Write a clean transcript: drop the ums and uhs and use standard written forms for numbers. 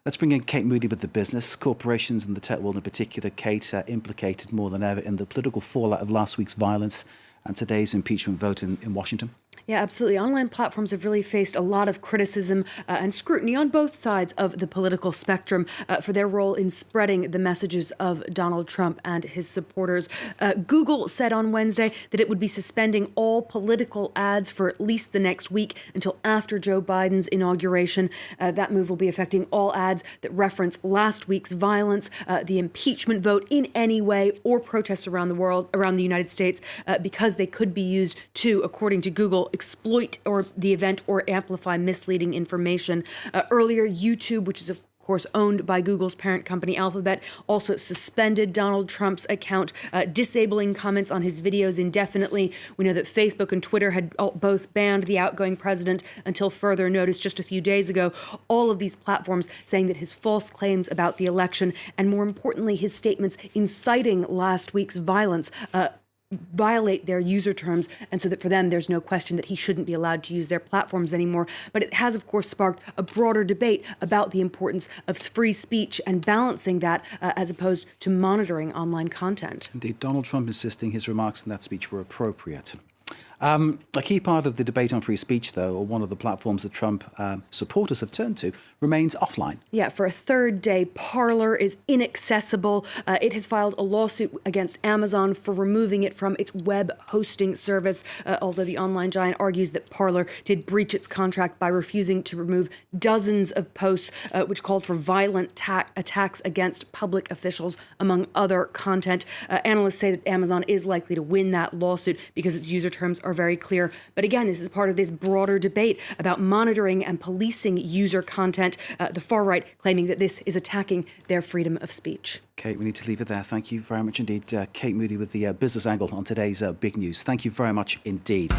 Let's bring in Kate Moody with the business. Corporations and the tech world in particular, Kate, are implicated more than ever in the political fallout of last week's violence and today's impeachment vote in Washington. Yeah, absolutely. Online platforms have really faced a lot of criticism and scrutiny on both sides of the political spectrum for their role in spreading the messages of Donald Trump and his supporters. Google said on Wednesday that it would be suspending all political ads for at least the next week until after Joe Biden's inauguration. That move will be affecting all ads that reference last week's violence, the impeachment vote in any way, or protests around the world, around the United States, because they could be used to, according to Google, exploit or the event or amplify misleading information. Earlier, YouTube, which is of course owned by Google's parent company Alphabet, also suspended Donald Trump's account, disabling comments on his videos indefinitely. We know that Facebook and Twitter had both banned the outgoing president until further notice just a few days ago. All of these platforms saying that his false claims about the election, and more importantly, his statements inciting last week's violence, violate their user terms, and so that for them there's no question that he shouldn't be allowed to use their platforms anymore. But it has of course sparked a broader debate about the importance of free speech and balancing that as opposed to monitoring online content. Indeed, Donald Trump insisting his remarks in that speech were appropriate. A key part of the debate on free speech, though, or one of the platforms that Trump supporters have turned to, remains offline. Yeah, for a third day, Parler is inaccessible. It has filed a lawsuit against Amazon for removing it from its web hosting service, although the online giant argues that Parler did breach its contract by refusing to remove dozens of posts which called for violent attacks against public officials, among other content. Analysts say that Amazon is likely to win that lawsuit because its user terms are very clear. But again, this is part of this broader debate about monitoring and policing user content, the far right claiming that this is attacking their freedom of speech. Kate, we need to leave it there. Thank you very much indeed. Kate Moody with the business angle on today's big news. Thank you very much indeed.